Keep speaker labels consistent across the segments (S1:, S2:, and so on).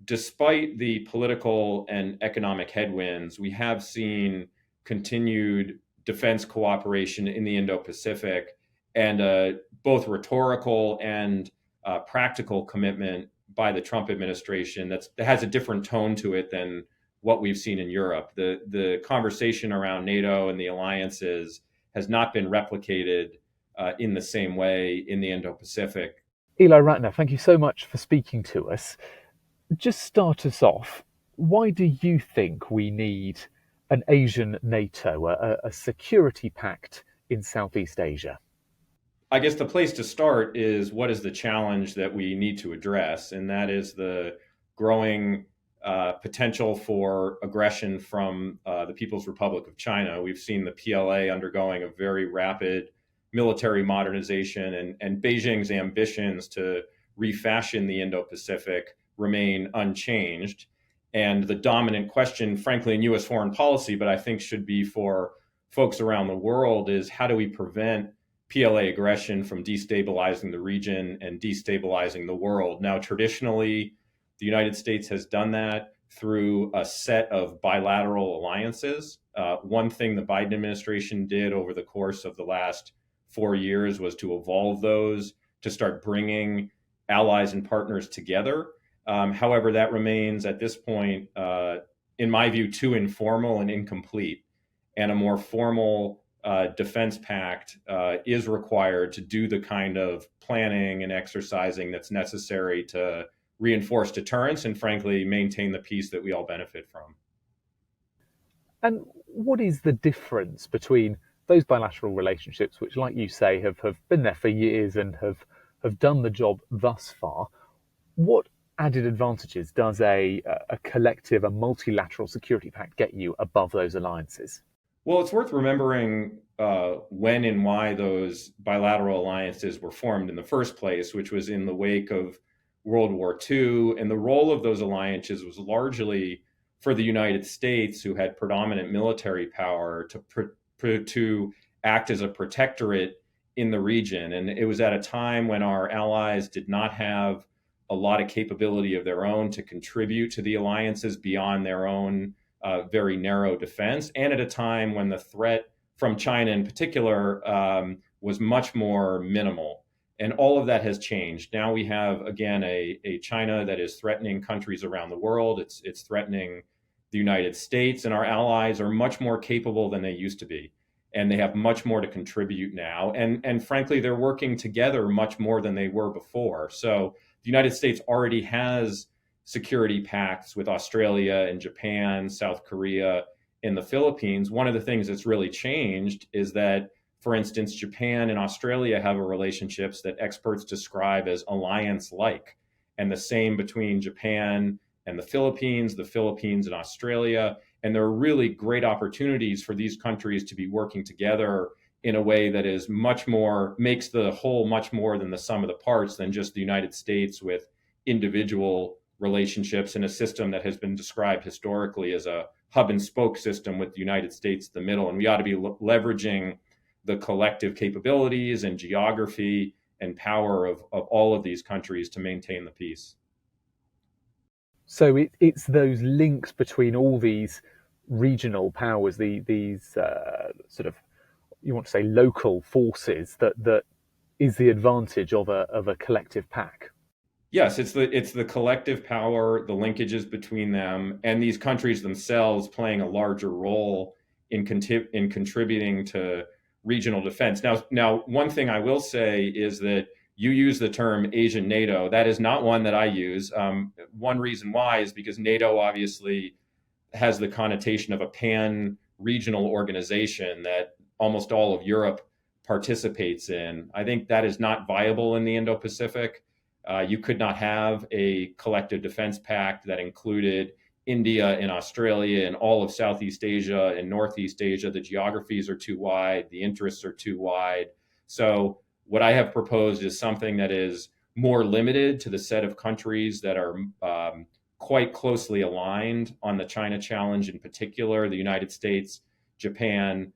S1: despite the political and economic headwinds, we have seen continued defense cooperation in the Indo-Pacific and both rhetorical and practical commitment by the Trump administration that has a different tone to it than what we've seen in Europe. The conversation around NATO and the alliances has not been replicated in the same way in the Indo-Pacific.
S2: Ely Ratner, thank you so much for speaking to us. Just start us off. Why do you think we need an Asian NATO, a security pact in Southeast Asia?
S1: I guess the place to start is what is the challenge that we need to address, and that is the growing potential for aggression from the People's Republic of China. We've seen the PLA undergoing a very rapid military modernization, and Beijing's ambitions to refashion the Indo-Pacific remain unchanged. And the dominant question, frankly, in US foreign policy, but I think should be for folks around the world, is how do we prevent PLA aggression from destabilizing the region and destabilizing the world? Now, traditionally, the United States has done that through a set of bilateral alliances. One thing the Biden administration did over the course of the last 4 years was to evolve those, to start bringing allies and partners together. However, that remains at this point, in my view, too informal and incomplete. And a more formal defense pact is required to do the kind of planning and exercising that's necessary to reinforce deterrence and, frankly, maintain the peace that we all benefit from.
S2: And what is the difference between those bilateral relationships, which, like you say, have been there for years and have done the job thus far? What added advantages does a collective, a multilateral security pact get you above those alliances?
S1: Well, it's worth remembering when and why those bilateral alliances were formed in the first place, which was in the wake of World War II. And the role of those alliances was largely for the United States, who had predominant military power, to act as a protectorate in the region. And it was at a time when our allies did not have a lot of capability of their own to contribute to the alliances beyond their own very narrow defense, and at a time when the threat from China in particular was much more minimal. And all of that has changed. Now we have, again, a China that is threatening countries around the world. It's threatening the United States, and our allies are much more capable than they used to be. And they have much more to contribute now. And frankly, they're working together much more than they were before. So the United States already has security pacts with Australia and Japan, South Korea, and the Philippines. One of the things that's really changed is that, for instance, Japan and Australia have relationships that experts describe as alliance-like, and the same between Japan and the Philippines and Australia. And there are really great opportunities for these countries to be working together in a way that is much more, makes the whole much more than the sum of the parts than just the United States with individual relationships in a system that has been described historically as a hub and spoke system with the United States in the middle. And we ought to be leveraging the collective capabilities and geography and power of all of these countries to maintain the peace.
S2: So it's those links between all these regional powers, these sort of, you want to say, local forces that is the advantage of a collective pact.
S1: Yes, it's the collective power, the linkages between them, and these countries themselves playing a larger role in contributing to regional defense. Now, one thing I will say is that you use the term Asian NATO. That is not one that I use. One reason why is because NATO obviously has the connotation of a pan-regional organization that almost all of Europe participates in. I think that is not viable in the Indo-Pacific. You could not have a collective defense pact that included India and Australia and all of Southeast Asia and Northeast Asia. The geographies are too wide, the interests are too wide. So what I have proposed is something that is more limited to the set of countries that are quite closely aligned on the China challenge, in particular, the United States, Japan,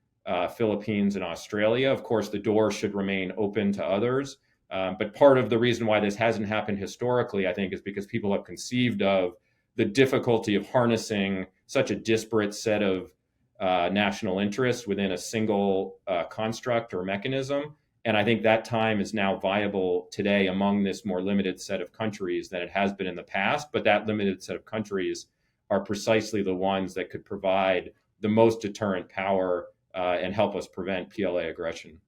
S1: Philippines, and Australia. Of course, the door should remain open to others. But part of the reason why this hasn't happened historically, I think, is because people have conceived of the difficulty of harnessing such a disparate set of national interests within a single construct or mechanism. And I think that time is now viable today among this more limited set of countries than it has been in the past. But that limited set of countries are precisely the ones that could provide the most deterrent power and help us prevent PLA aggression.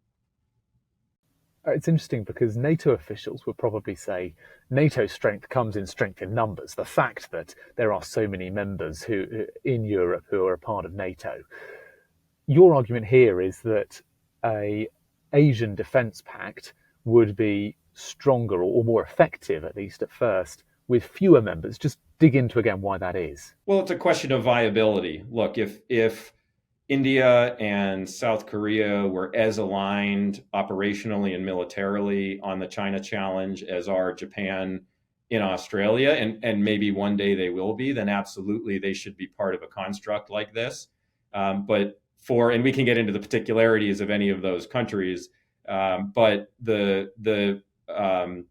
S2: It's interesting because NATO officials would probably say NATO's strength comes in strength in numbers. The fact that there are so many members in Europe who are a part of NATO. Your argument here is that a Asian defence pact would be stronger or more effective, at least at first, with fewer members. Just dig into again why that is.
S1: Well, it's a question of viability. Look, if India and South Korea were as aligned operationally and militarily on the China challenge as are Japan in Australia, and maybe one day they will be, then absolutely they should be part of a construct like this. And we can get into the particularities of any of those countries, but the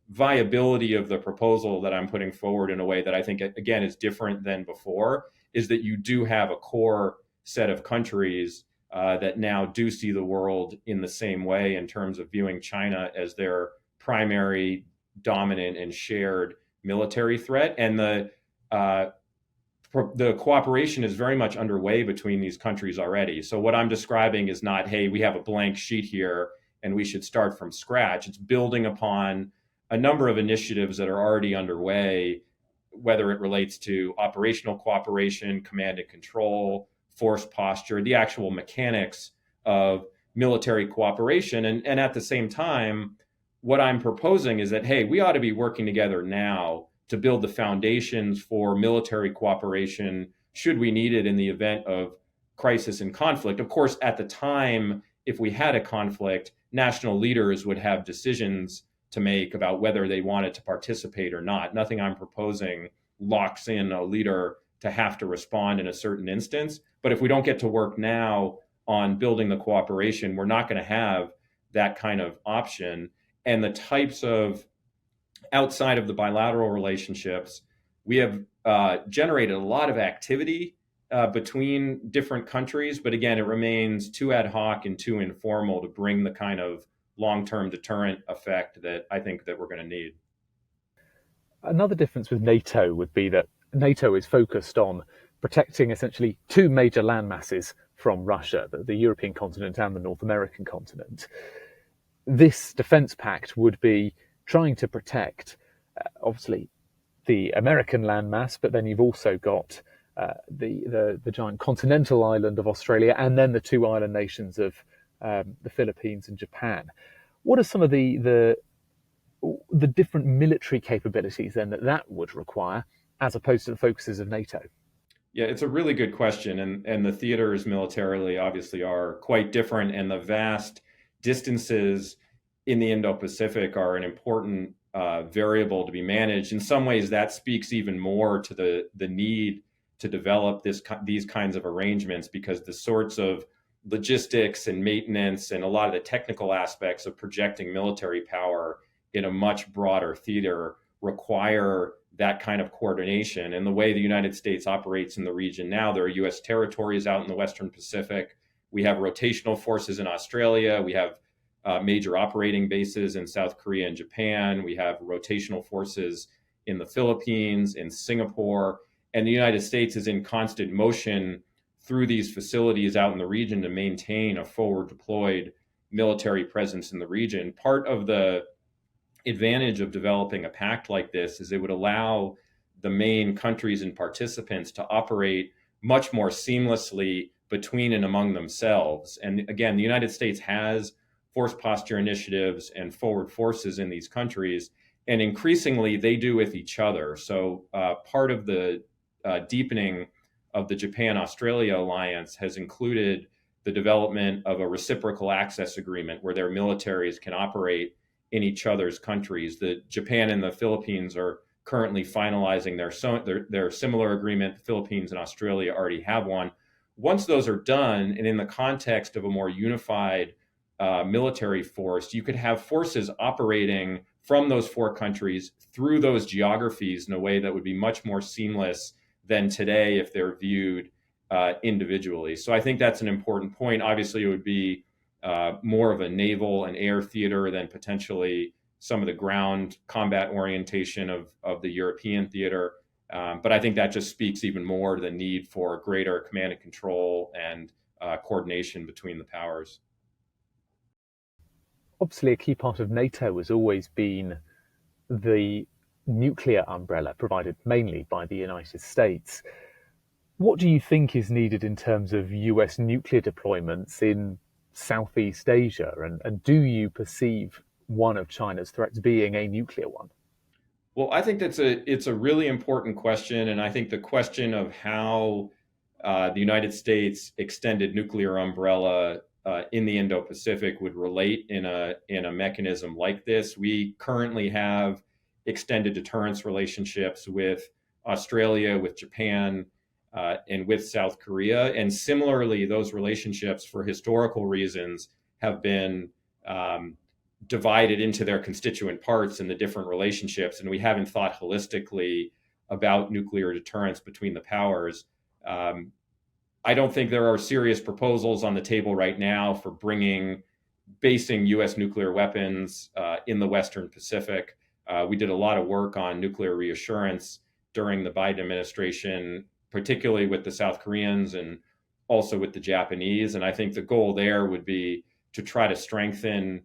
S1: viability of the proposal that I'm putting forward in a way that I think, again, is different than before, is that you do have a core set of countries that now do see the world in the same way in terms of viewing China as their primary, dominant, and shared military threat. And the cooperation is very much underway between these countries already. So what I'm describing is not, hey, we have a blank sheet here and we should start from scratch. It's building upon a number of initiatives that are already underway, whether it relates to operational cooperation, command and control, force posture, the actual mechanics of military cooperation. And at the same time, what I'm proposing is that, hey, we ought to be working together now to build the foundations for military cooperation should we need it in the event of crisis and conflict. Of course, at the time, if we had a conflict, national leaders would have decisions to make about whether they wanted to participate or not. Nothing I'm proposing locks in a leader to have to respond in a certain instance. But if we don't get to work now on building the cooperation, we're not going to have that kind of option. And the types of outside of the bilateral relationships, we have generated a lot of activity between different countries. But again, it remains too ad hoc and too informal to bring the kind of long-term deterrent effect that I think that we're going to need.
S2: Another difference with NATO would be that NATO is focused on protecting essentially two major land masses from Russia, the European continent and the North American continent. This defense pact would be trying to protect, obviously, the American landmass, but then you've also got the giant continental island of Australia, and then the two island nations of the Philippines and Japan. What are some of the different military capabilities then that would require, as opposed to the focuses of NATO?
S1: Yeah, it's a really good question. And the theaters militarily obviously are quite different, and the vast distances in the Indo-Pacific are an important variable to be managed. In some ways, that speaks even more to the need to develop these kinds of arrangements, because the sorts of logistics and maintenance and a lot of the technical aspects of projecting military power in a much broader theater require that kind of coordination. And the way the United States operates in the region now, there are U.S. territories out in the Western Pacific. We have rotational forces in Australia. We have major operating bases in South Korea and Japan. We have rotational forces in the Philippines, in Singapore. And the United States is in constant motion through these facilities out in the region to maintain a forward deployed military presence in the region. Part of the advantage of developing a pact like this is it would allow the main countries and participants to operate much more seamlessly between and among themselves. And again, the United States has force posture initiatives and forward forces in these countries, and increasingly they do with each other. So part of the deepening of the Japan-Australia alliance has included the development of a reciprocal access agreement where their militaries can operate in each other's countries. The Japan and the Philippines are currently finalizing their similar agreement. The Philippines and Australia already have one. Once those are done, and in the context of a more unified military force, you could have forces operating from those four countries through those geographies in a way that would be much more seamless than today if they're viewed individually. So I think that's an important point. Obviously, it would be more of a naval and air theater than potentially some of the ground combat orientation of the European theater. But I think that just speaks even more to the need for greater command and control and coordination between the powers.
S2: Obviously, a key part of NATO has always been the nuclear umbrella provided mainly by the United States. What do you think is needed in terms of US nuclear deployments in Southeast Asia? And do you perceive one of China's threats being a nuclear one?
S1: Well, I think it's a really important question, and I think the question of how the United States extended nuclear umbrella in the Indo-Pacific would relate in a mechanism like this. We currently have extended deterrence relationships with Australia, with Japan, and with South Korea, and similarly, those relationships, for historical reasons, have been divided into their constituent parts in the different relationships, and we haven't thought holistically about nuclear deterrence between the powers. I don't think there are serious proposals on the table right now for basing U.S. nuclear weapons in the Western Pacific. We did a lot of work on nuclear reassurance during the Biden administration, particularly with the South Koreans and also with the Japanese. And I think the goal there would be to try to strengthen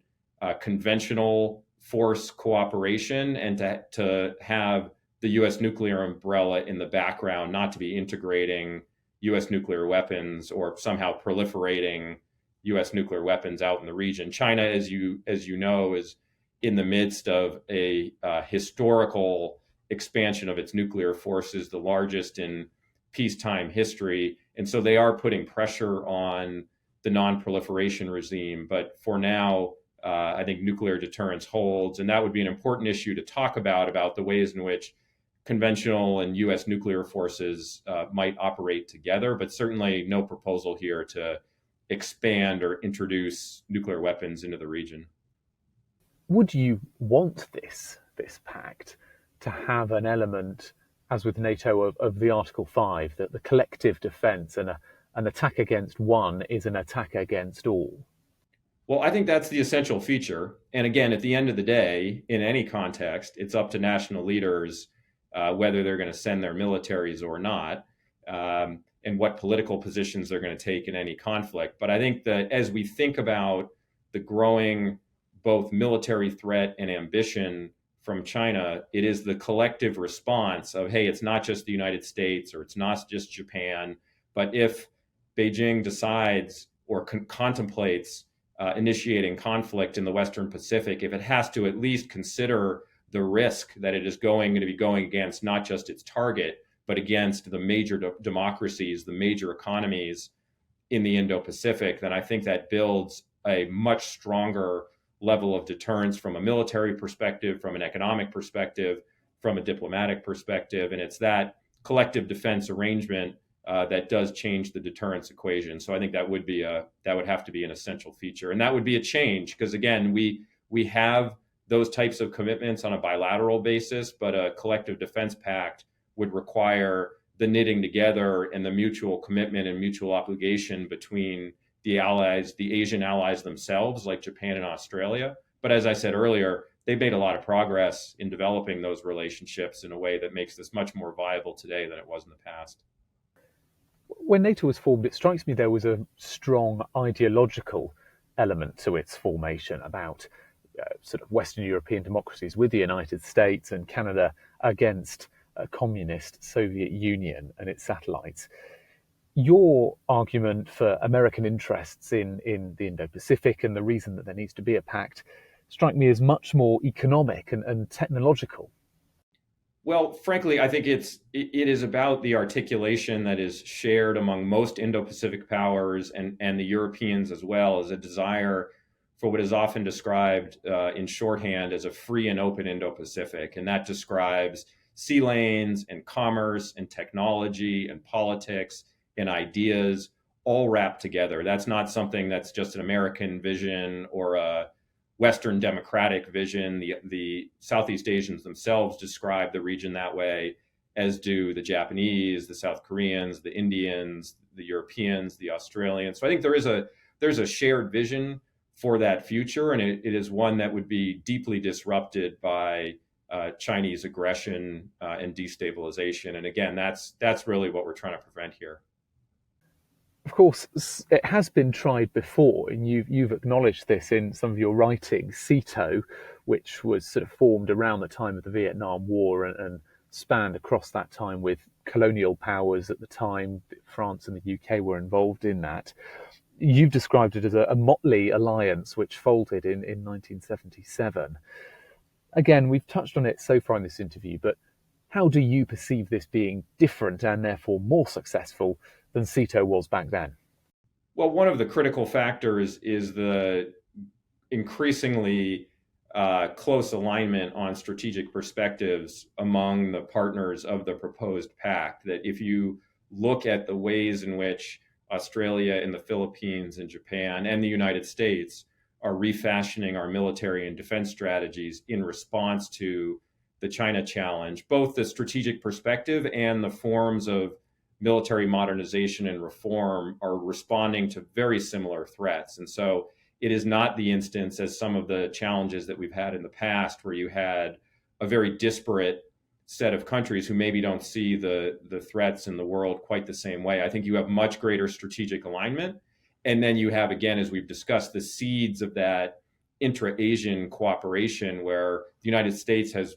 S1: conventional force cooperation and to have the U.S. nuclear umbrella in the background, not to be integrating U.S. nuclear weapons or somehow proliferating U.S. nuclear weapons out in the region. China, as you know, is in the midst of a historical expansion of its nuclear forces, the largest in peacetime history. And so they are putting pressure on the non-proliferation regime. But for now, I think nuclear deterrence holds. And that would be an important issue to talk about the ways in which conventional and U.S. nuclear forces might operate together, but certainly no proposal here to expand or introduce nuclear weapons into the region.
S2: Would you want this pact to have an element, as with NATO, of the Article 5, that the collective defence and an attack against one is an attack against all?
S1: Well, I think that's the essential feature. And again, at the end of the day, in any context, it's up to national leaders whether they're going to send their militaries or not, and what political positions they're going to take in any conflict. But I think that as we think about the growing both military threat and ambition from China, it is the collective response of, hey, it's not just the United States or it's not just Japan, but if Beijing decides or contemplates initiating conflict in the Western Pacific, if it has to at least consider the risk that it is going to be going against not just its target, but against the major democracies, the major economies in the Indo-Pacific, then I think that builds a much stronger level of deterrence from a military perspective, from an economic perspective, from a diplomatic perspective. And it's that collective defense arrangement that does change the deterrence equation. So I think that would have to be an essential feature, and that would be a change because again, we have those types of commitments on a bilateral basis, but a collective defense pact would require the knitting together and the mutual commitment and mutual obligation between the allies, the Asian allies themselves, like Japan and Australia. But as I said earlier, they've made a lot of progress in developing those relationships in a way that makes this much more viable today than it was in the past.
S2: When NATO was formed, it strikes me there was a strong ideological element to its formation about sort of Western European democracies with the United States and Canada against a communist Soviet Union and its satellites. Your argument for American interests in the Indo-Pacific and the reason that there needs to be a pact strike me as much more economic and technological.
S1: Well, frankly, I think it is about the articulation that is shared among most Indo-Pacific powers and the Europeans as well, as a desire for what is often described in shorthand as a free and open Indo-Pacific. And that describes sea lanes and commerce and technology and politics and ideas all wrapped together. That's not something that's just an American vision or a Western democratic vision. The Southeast Asians themselves describe the region that way. as do the Japanese, the South Koreans, the Indians, the Europeans, the Australians. So I think there's a shared vision for that future, and it is one that would be deeply disrupted by Chinese aggression and destabilization. And again, that's really what we're trying to prevent here.
S2: Of course, it has been tried before, and you've acknowledged this in some of your writings. SEATO, which was sort of formed around the time of the Vietnam War and spanned across that time with colonial powers at the time. France and the UK were involved in that. You've described it as a motley alliance which folded in 1977. Again, we've touched on it so far in this interview, but how do you perceive this being different and therefore more successful than SEATO was back then?
S1: Well, one of the critical factors is the increasingly close alignment on strategic perspectives among the partners of the proposed pact. That if you look at the ways in which Australia and the Philippines and Japan and the United States are refashioning our military and defense strategies in response to the China challenge, both the strategic perspective and the forms of military modernization and reform are responding to very similar threats. And so it is not the instance as some of the challenges that we've had in the past, where you had a very disparate set of countries who maybe don't see the threats in the world quite the same way. I think you have much greater strategic alignment. And then you have, again, as we've discussed, the seeds of that intra-Asian cooperation, where the United States has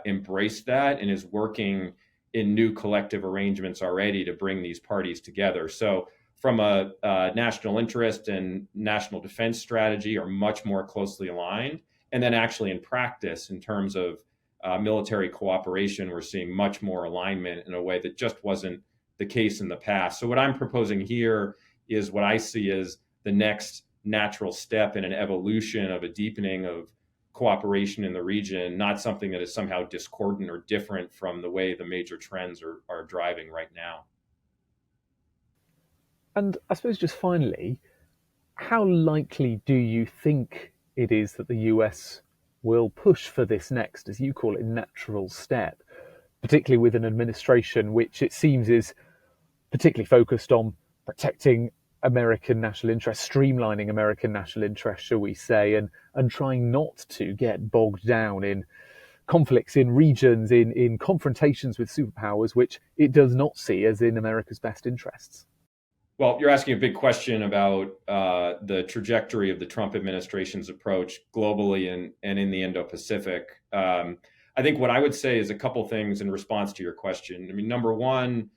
S1: embraced that and is working in new collective arrangements already to bring these parties together. So from a national interest and national defense strategy are much more closely aligned. And then actually in practice, in terms of military cooperation, we're seeing much more alignment in a way that just wasn't the case in the past. So what I'm proposing here is what I see as the next natural step in an evolution of a deepening of cooperation in the region, not something that is somehow discordant or different from the way the major trends are driving right now.
S2: And I suppose just finally, how likely do you think it is that the US will push for this next, as you call it, natural step, particularly with an administration which it seems is particularly focused on protecting American national interests, streamlining American national interests, shall we say, and trying not to get bogged down in conflicts in regions, in confrontations with superpowers, which it does not see as in America's best interests?
S1: Well, you're asking a big question about the trajectory of the Trump administration's approach globally and in the Indo-Pacific. I think what I would say is a couple things in response to your question. I mean, number one,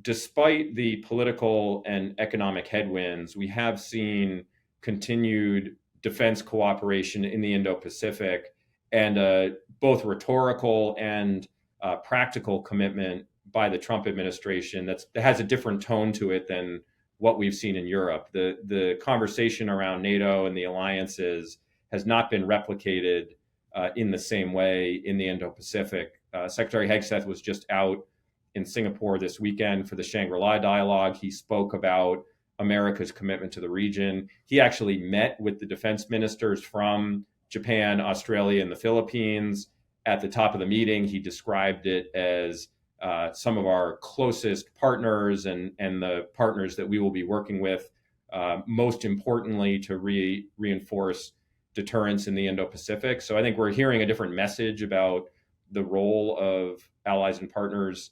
S1: despite the political and economic headwinds, we have seen continued defense cooperation in the Indo-Pacific and both rhetorical and practical commitment by the Trump administration that has a different tone to it than what we've seen in Europe. The conversation around NATO and the alliances has not been replicated in the same way in the Indo-Pacific. Secretary Hegseth was just out in Singapore this weekend for the Shangri-La dialogue. He spoke about America's commitment to the region. He actually met with the defense ministers from Japan, Australia, and the Philippines. At the top of the meeting, he described it as some of our closest partners and the partners that we will be working with, most importantly, to reinforce deterrence in the Indo-Pacific. So I think we're hearing a different message about the role of allies and partners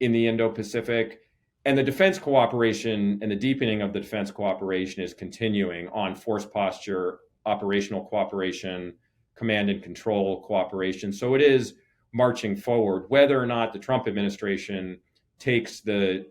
S1: in the Indo-Pacific. And the defense cooperation and the deepening of the defense cooperation is continuing on force posture, operational cooperation, command and control cooperation. So it is marching forward. Whether or not the Trump administration takes the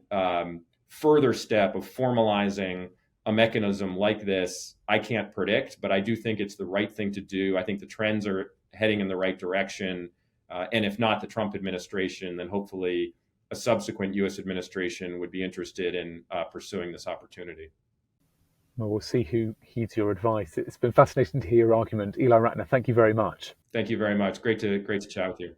S1: further step of formalizing a mechanism like this, I can't predict, but I do think it's the right thing to do. I think the trends are heading in the right direction. And if not the Trump administration, then hopefully a subsequent U.S. administration would be interested in pursuing this opportunity.
S2: Well, we'll see who heeds your advice. It's been fascinating to hear your argument. Ely Ratner, thank you very much.
S1: Thank you very much. Great to chat with you.